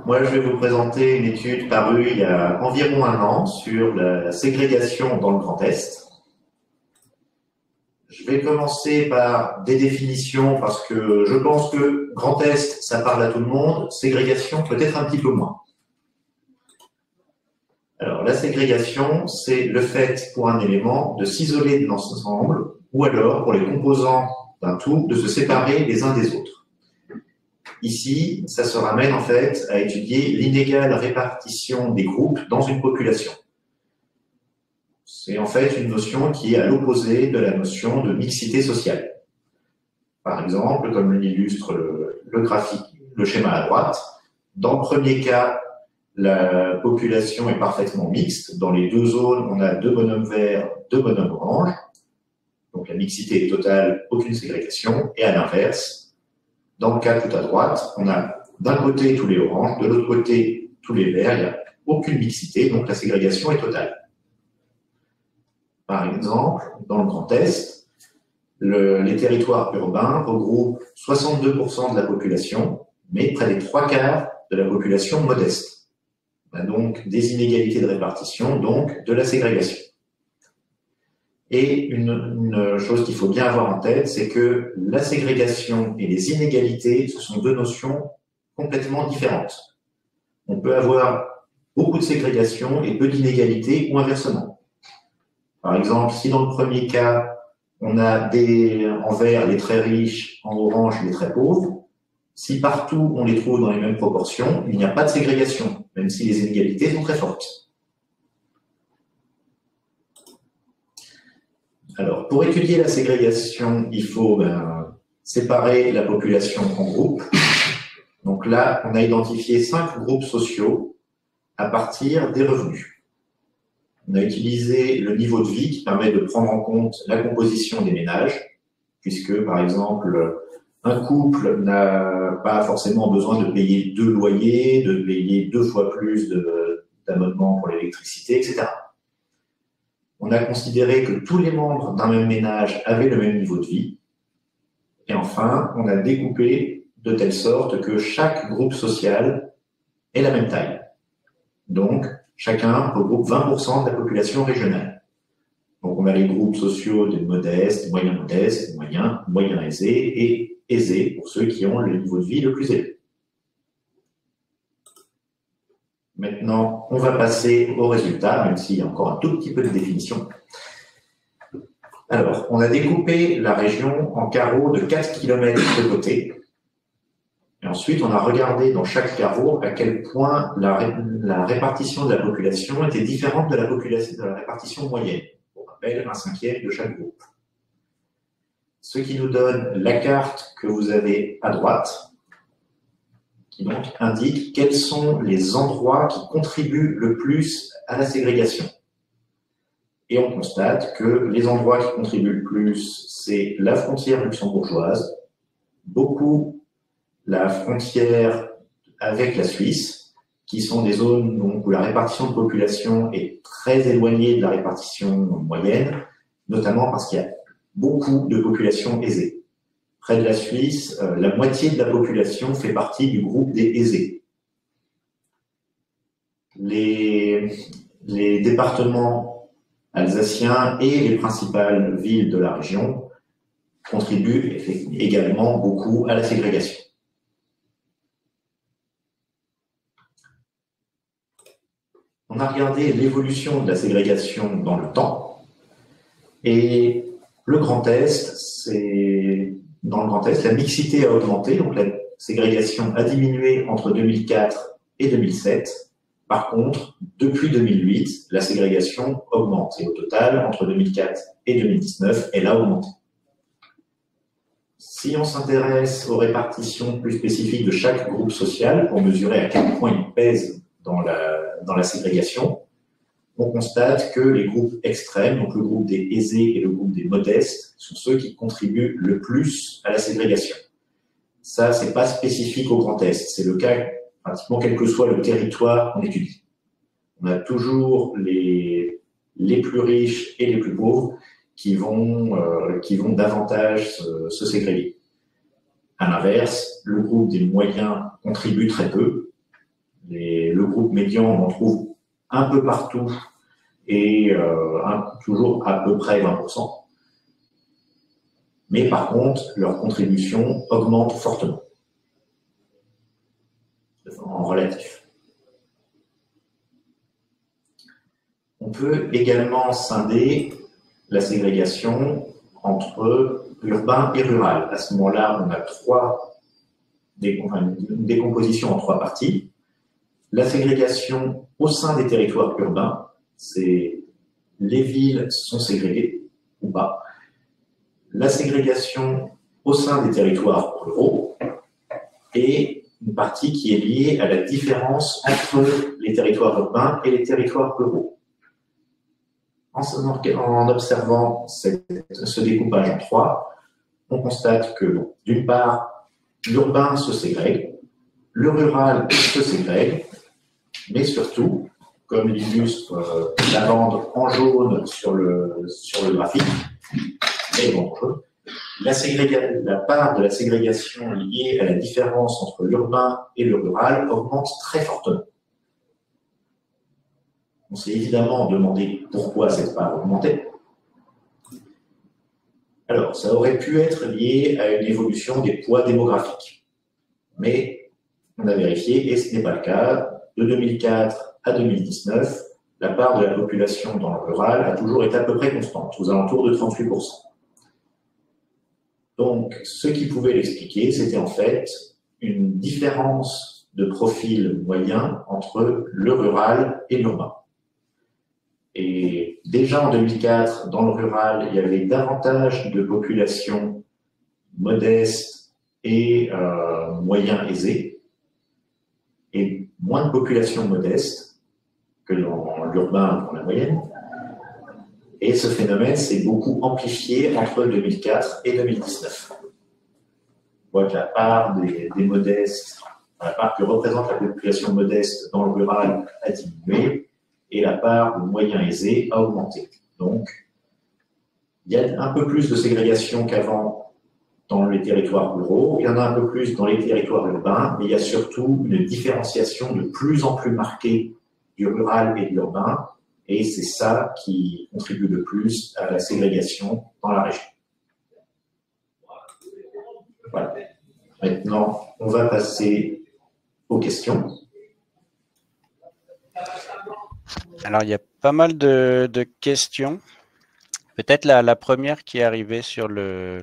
Moi, je vais vous présenter une étude parue il y a environ un an sur la ségrégation dans le Grand Est. Je vais commencer par des définitions parce que je pense que Grand Est, ça parle à tout le monde, ségrégation peut-être un petit peu moins. Alors, la ségrégation, c'est le fait pour un élément de s'isoler de l'ensemble ou alors pour les composants d'un tout de se séparer les uns des autres. Ici, ça se ramène en fait à étudier l'inégale répartition des groupes dans une population. C'est en fait une notion qui est à l'opposé de la notion de mixité sociale. Par exemple, comme l'illustre le graphique, le schéma à droite, dans le premier cas, la population est parfaitement mixte. Dans les deux zones, on a deux bonhommes verts, deux bonhommes oranges. Donc la mixité est totale, aucune ségrégation. Et à l'inverse, dans le cas tout à droite, on a d'un côté tous les oranges, de l'autre côté tous les verts, il n'y a aucune mixité, donc la ségrégation est totale. Par exemple, dans le Grand Est, les territoires urbains regroupent 62% de la population, mais près des 3/4 de la population modeste. On a donc des inégalités de répartition, donc de la ségrégation. Et une chose qu'il faut bien avoir en tête, c'est que la ségrégation et les inégalités, ce sont deux notions complètement différentes. On peut avoir beaucoup de ségrégation et peu d'inégalités ou inversement. Par exemple, si dans le premier cas, on a en vert les très riches, en orange les très pauvres, si partout on les trouve dans les mêmes proportions, il n'y a pas de ségrégation, même si les inégalités sont très fortes. Alors, pour étudier la ségrégation, il faut séparer la population en groupes. Donc là, on a identifié 5 groupes sociaux à partir des revenus. On a utilisé le niveau de vie qui permet de prendre en compte la composition des ménages, puisque, par exemple, un couple n'a pas forcément besoin de payer 2 loyers, de payer 2 fois plus d'abonnements pour l'électricité, etc. On a considéré que tous les membres d'un même ménage avaient le même niveau de vie. Et enfin, on a découpé de telle sorte que chaque groupe social ait la même taille. Donc, chacun regroupe 20% de la population régionale. Donc, on a les groupes sociaux des modestes, moyens modestes, moyens aisés et aisés pour ceux qui ont le niveau de vie le plus élevé. Maintenant, on va passer au résultat, même s'il y a encore un tout petit peu de définition. Alors, on a découpé la région en carreaux de 4 km de côté. Et ensuite, on a regardé dans chaque carreau à quel point la répartition de la population était différente de la répartition moyenne. Pour rappel, 1/5 de chaque groupe. Ce qui nous donne la carte que vous avez à droite, qui donc indique quels sont les endroits qui contribuent le plus à la ségrégation. Et on constate que les endroits qui contribuent le plus, c'est la frontière luxembourgeoise, beaucoup la frontière avec la Suisse, qui sont des zones donc, où la répartition de population est très éloignée de la répartition moyenne, notamment parce qu'il y a beaucoup de populations aisées. Près de la Suisse, la moitié de la population fait partie du groupe des aisés. Les départements alsaciens et les principales villes de la région contribuent également beaucoup à la ségrégation. On a regardé l'évolution de la ségrégation dans le temps et le Grand Est, dans le Grand Est, la mixité a augmenté, donc la ségrégation a diminué entre 2004 et 2007. Par contre, depuis 2008, la ségrégation augmente. Et au total, entre 2004 et 2019, elle a augmenté. Si on s'intéresse aux répartitions plus spécifiques de chaque groupe social pour mesurer à quel point il pèse dans la ségrégation, on constate que les groupes extrêmes, donc le groupe des aisés et le groupe des modestes, sont ceux qui contribuent le plus à la ségrégation. Ça, c'est pas spécifique au Grand Est, c'est le cas pratiquement quel que soit le territoire qu'on étudie. On a toujours les plus riches et les plus pauvres qui vont davantage se ségréguer. À l'inverse, le groupe des moyens contribue très peu. Le groupe médian, on en trouve un peu partout et toujours à peu près 20%. Mais par contre, leur contribution augmente fortement en relatif. On peut également scinder la ségrégation entre urbain et rural. À ce moment-là, on a une décomposition en 3 parties. La ségrégation au sein des territoires urbains, c'est les villes sont ségrégées ou pas. La ségrégation au sein des territoires ruraux et une partie qui est liée à la différence entre les territoires urbains et les territoires ruraux. En observant ce découpage en 3, on constate que, d'une part, l'urbain se ségrègue, le rural se ségrègue, mais surtout, comme l'illustre la bande en jaune sur le graphique, la part de la ségrégation liée à la différence entre l'urbain et le rural augmente très fortement. On s'est évidemment demandé pourquoi cette part augmentait. Alors, ça aurait pu être lié à une évolution des poids démographiques. Mais on a vérifié, et ce n'est pas le cas. De 2004 à 2019, la part de la population dans le rural a toujours été à peu près constante, aux alentours de 38%. Donc, ce qui pouvait l'expliquer, c'était en fait une différence de profil moyen entre le rural et l'urbain. Et déjà en 2004, dans le rural, il y avait davantage de populations modestes et moyens aisés, et moins de populations modestes que dans l'urbain, dans la moyenne. Et ce phénomène s'est beaucoup amplifié entre 2004 et 2019. On voit que la part des modestes, la part que représente la population modeste dans le rural a diminué, et la part de moyens aisés a augmenté. Donc, il y a un peu plus de ségrégation qu'avant dans les territoires ruraux, il y en a un peu plus dans les territoires urbains, mais il y a surtout une différenciation de plus en plus marquée du rural et de l'urbain, et c'est ça qui contribue le plus à la ségrégation dans la région. Voilà. Maintenant, on va passer aux questions. Alors, il y a pas mal de questions. Peut-être la première qui est arrivée sur le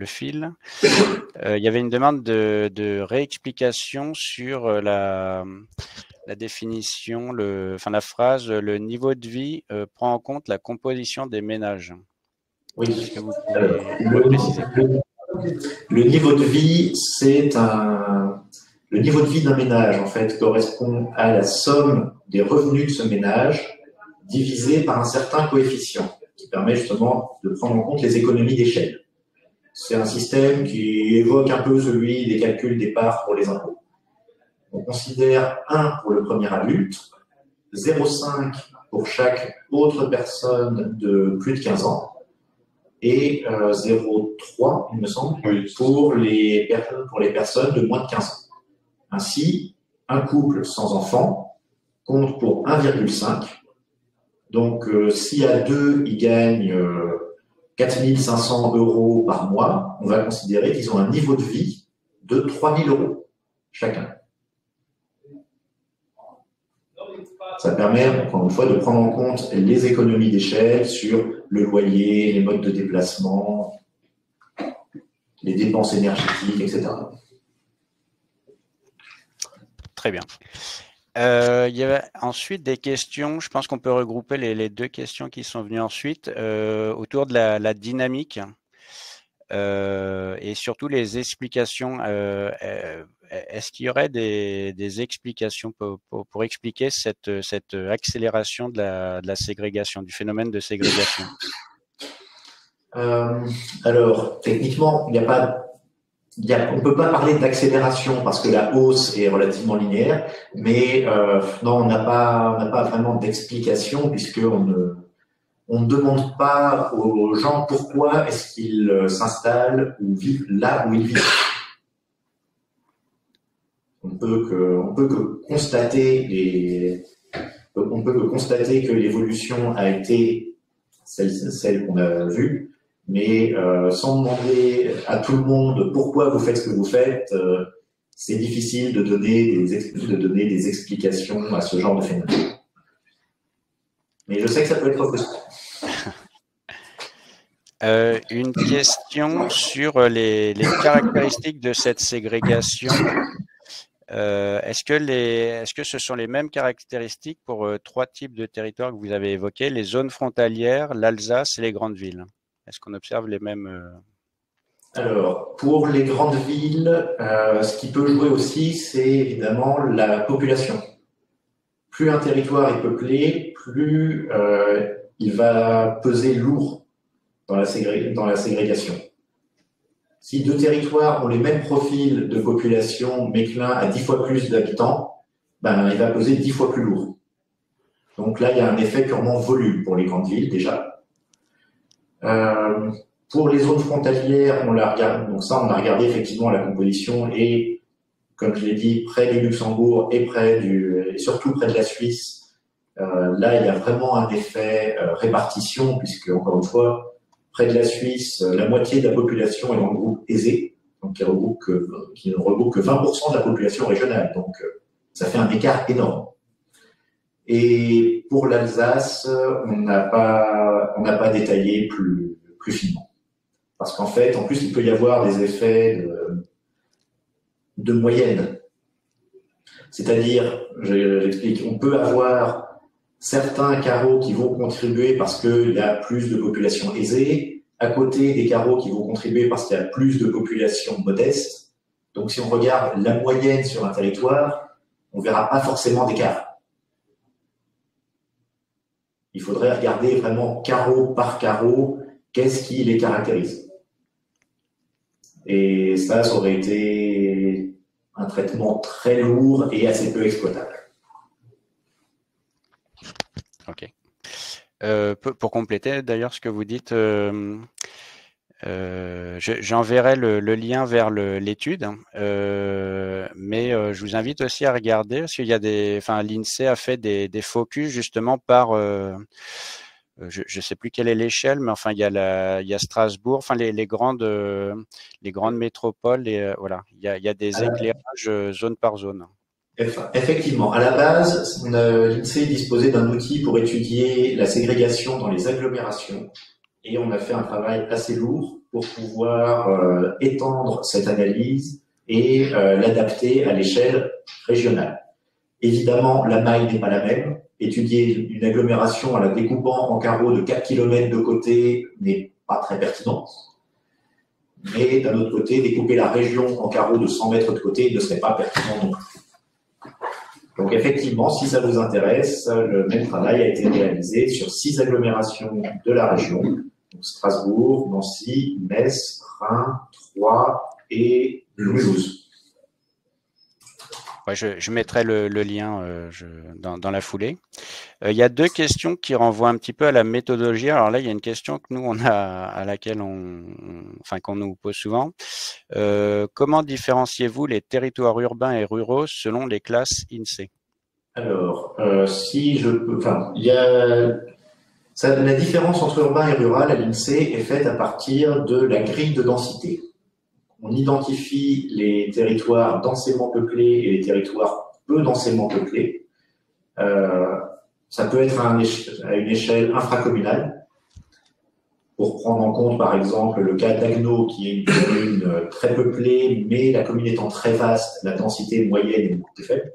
fil. Il y avait une demande de réexplication sur la définition, la phrase « Le niveau de vie prend en compte la composition des ménages ». Oui. Est-ce que vous pouvez préciser? Le niveau de vie, le niveau de vie d'un ménage, en fait, correspond à la somme des revenus de ce ménage divisé par un certain coefficient, qui permet justement de prendre en compte les économies d'échelle. C'est un système qui évoque un peu celui des calculs des parts pour les impôts. On considère 1 pour le premier adulte, 0,5 pour chaque autre personne de plus de 15 ans, et 0,3, il me semble, pour les personnes de moins de 15 ans. Ainsi, un couple sans enfant compte pour 1,5. Donc, si à deux, ils gagnent 4 500 € par mois, on va considérer qu'ils ont un niveau de vie de 3 000 € chacun. Ça permet, encore une fois, de prendre en compte les économies d'échelle sur le loyer, les modes de déplacement, les dépenses énergétiques, etc. Très bien. Il y avait ensuite des questions, je pense qu'on peut regrouper les deux questions qui sont venues ensuite, autour de la dynamique et surtout les explications. Est-ce qu'il y aurait des explications pour expliquer cette accélération de la ségrégation, du phénomène de ségrégation? Alors, techniquement, on ne peut pas parler d'accélération parce que la hausse est relativement linéaire, mais non, on n'a pas vraiment d'explication puisqu'on ne demande pas aux gens pourquoi est-ce qu'ils s'installent ou vivent là où ils vivent. on peut que constater que l'évolution a été celle qu'on a vue, mais sans demander à tout le monde pourquoi vous faites ce que vous faites, c'est difficile de donner des explications à ce genre de phénomène. Mais je sais que ça peut être frustrant. Une question sur les caractéristiques de cette ségrégation. Est-ce que ce sont les mêmes caractéristiques pour trois types de territoires que vous avez évoqués, les zones frontalières, l'Alsace et les grandes villes? Est-ce qu'on observe les mêmes Alors, pour les grandes villes, ce qui peut jouer aussi, c'est évidemment la population. Plus un territoire est peuplé, plus il va peser lourd dans la ségrégation. Si deux territoires ont les mêmes profils de population, mais que l'un a 10 fois plus d'habitants, ben, il va peser 10 fois plus lourd. Donc là, il y a un effet purement volume pour les grandes villes, déjà. Pour les zones frontalières, on a regardé effectivement la composition et, comme je l'ai dit, près du Luxembourg et surtout près de la Suisse, là, il y a vraiment un effet répartition, puisque, encore une fois, près de la Suisse, la moitié de la population est dans le groupe aisé, donc qui ne regroupe que 20% de la population régionale. Donc, ça fait un écart énorme. Et pour l'Alsace, on n'a pas détaillé plus finement. Parce qu'en fait, en plus, il peut y avoir des effets de moyenne. C'est-à-dire, j'explique, on peut avoir certains carreaux qui vont contribuer parce qu'il y a plus de population aisée, à côté des carreaux qui vont contribuer parce qu'il y a plus de population modeste. Donc, si on regarde la moyenne sur un territoire, on ne verra pas forcément d'écart. Il faudrait regarder vraiment carreau par carreau, qu'est-ce qui les caractérise. Et ça aurait été un traitement très lourd et assez peu exploitable. Ok. Pour compléter d'ailleurs ce que vous dites, j'enverrai le lien vers l'étude, mais je vous invite aussi à regarder parce qu'il y a l'INSEE a fait des focus justement par, je sais plus quelle est l'échelle, mais enfin il y a Strasbourg, enfin les grandes métropoles et voilà, il y a des éclairages zone par zone. Effectivement, à la base, l'INSEE disposait d'un outil pour étudier la ségrégation dans les agglomérations et on a fait un travail assez lourd pour pouvoir étendre cette analyse et l'adapter à l'échelle régionale. Évidemment, la maille n'est pas la même. Étudier une agglomération en la découpant en carreaux de 4 km de côté n'est pas très pertinent. Mais d'un autre côté, découper la région en carreaux de 100 mètres de côté ne serait pas pertinent non plus. Donc effectivement, si ça vous intéresse, le même travail a été réalisé sur 6 agglomérations de la région, donc Strasbourg, Nancy, Metz, Reims, Troyes et Mulhouse. Ouais, je mettrai le lien dans la foulée. Il y a deux questions qui renvoient un petit peu à la méthodologie. Alors là, il y a une question que nous, à laquelle qu'on nous pose souvent. Comment différenciez-vous les territoires urbains et ruraux selon les classes INSEE? Alors, si je peux, il y a la différence entre urbain et rural à l'INSEE est faite à partir de la grille de densité. On identifie les territoires densément peuplés et les territoires peu densément peuplés. Ça peut être à une échelle infracommunale, pour prendre en compte par exemple le cas d'Agno, qui est une commune très peuplée, mais la commune étant très vaste, la densité moyenne est beaucoup plus faible.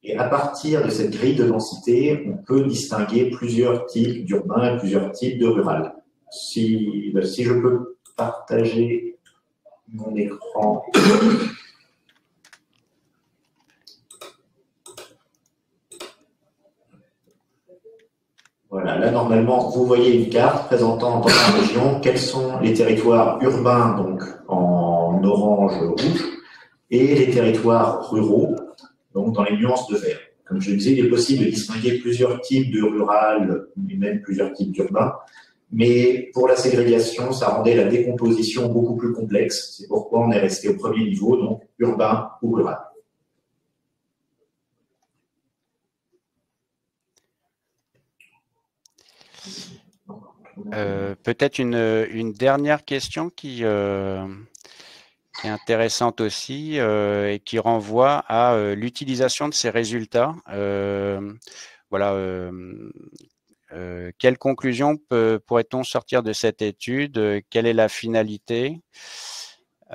Et à partir de cette grille de densité, on peut distinguer plusieurs types d'urbains et plusieurs types de rural. Si je peux partager mon écran. Voilà, là normalement, vous voyez une carte présentant dans la région quels sont les territoires urbains, donc en orange rouge, et les territoires ruraux, donc dans les nuances de vert. Comme je le disais, il est possible de distinguer plusieurs types de rural, et même plusieurs types d'urbains, mais pour la ségrégation, ça rendait la décomposition beaucoup plus complexe. C'est pourquoi on est resté au premier niveau, donc urbain ou rural. Peut-être une dernière question qui est intéressante aussi et qui renvoie à l'utilisation de ces résultats. Voilà, quelle conclusion pourrait-on sortir de cette étude? Quelle est la finalité?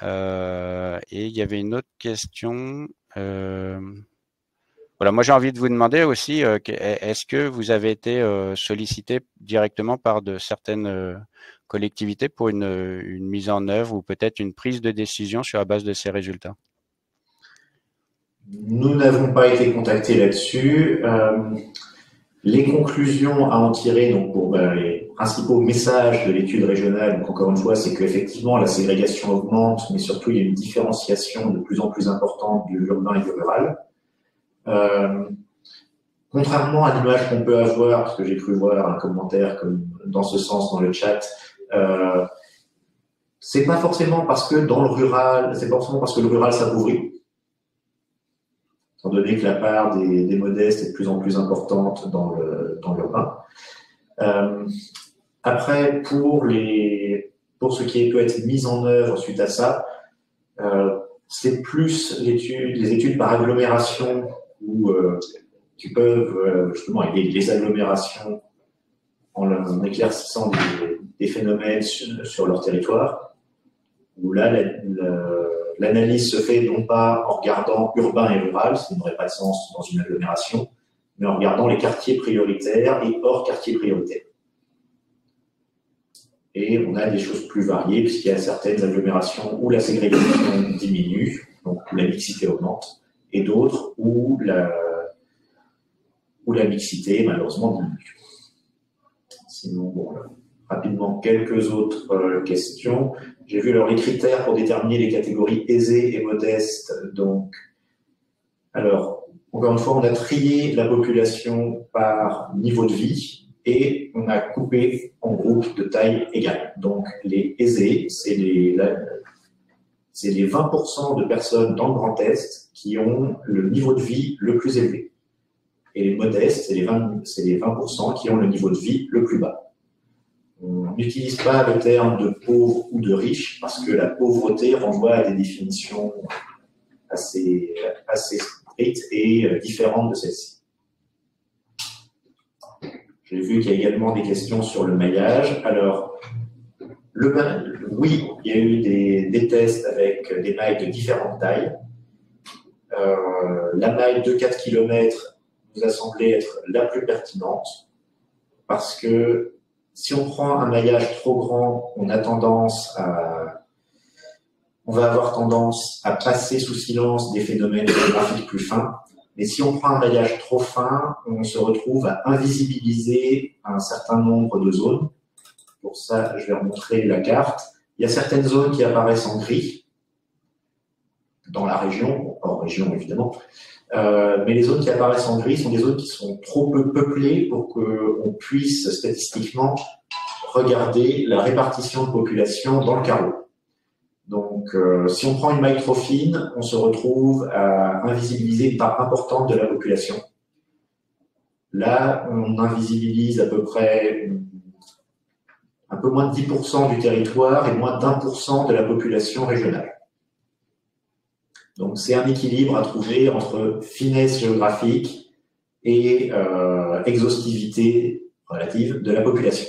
Et il y avait une autre question. Voilà, moi j'ai envie de vous demander aussi, est-ce que vous avez été sollicité directement par de certaines collectivités pour une mise en œuvre ou peut-être une prise de décision sur la base de ces résultats? Nous n'avons pas été contactés là-dessus. Les conclusions à en tirer, donc pour les principaux messages de l'étude régionale, donc encore une fois, c'est qu'effectivement la ségrégation augmente, mais surtout il y a une différenciation de plus en plus importante de l'urbain et du rural. Contrairement à l'image qu'on peut avoir, parce que j'ai cru voir un commentaire comme dans ce sens dans le chat, c'est pas forcément parce que dans le rural, c'est pas forcément parce que le rural s'appauvrit, étant donné que la part des modestes est de plus en plus importante dans l'urbain. Après, pour ce qui peut être mis en œuvre suite à ça, c'est plus les études par agglomération où qui peuvent justement aider les agglomérations en éclaircissant des phénomènes sur leur territoire, où là, l'analyse se fait non pas en regardant urbain et rural, ce qui n'aurait pas de sens dans une agglomération, mais en regardant les quartiers prioritaires et hors quartiers prioritaires. Et on a des choses plus variées, puisqu'il y a certaines agglomérations où la ségrégation diminue, donc où la mixité augmente, et d'autres où la mixité, malheureusement, diminue. Sinon, bon, rapidement, quelques autres questions. J'ai vu alors les critères pour déterminer les catégories aisées et modestes. Donc, alors, encore une fois, on a trié la population par niveau de vie et on a coupé en groupes de taille égale. Donc, les aisés, c'est les 20% de personnes dans le Grand Est qui ont le niveau de vie le plus élevé. Et les modestes, c'est les 20% qui ont le niveau de vie le plus bas. On n'utilise pas le terme de pauvre ou de riche parce que la pauvreté renvoie à des définitions assez strictes et différentes de celles-ci. J'ai vu qu'il y a également des questions sur le maillage. Alors, oui, il y a eu des tests avec des mailles de différentes tailles. La maille de 4 km nous a semblé être la plus pertinente parce que si on prend un maillage trop grand, on va avoir tendance à passer sous silence des phénomènes géographiques plus fins. Mais si on prend un maillage trop fin, on se retrouve à invisibiliser un certain nombre de zones. Pour ça, je vais remontrer la carte. Il y a certaines zones qui apparaissent en gris dans la région, hors région évidemment. Mais les zones qui apparaissent en gris sont des zones qui sont trop peu peuplées pour qu'on puisse statistiquement regarder la répartition de population dans le carreau. Donc, si on prend une maille trop fine, on se retrouve à invisibiliser une part importante de la population. Là, on invisibilise à peu près un peu moins de 10% du territoire et moins d'1% de la population régionale. Donc, c'est un équilibre à trouver entre finesse géographique et exhaustivité relative de la population.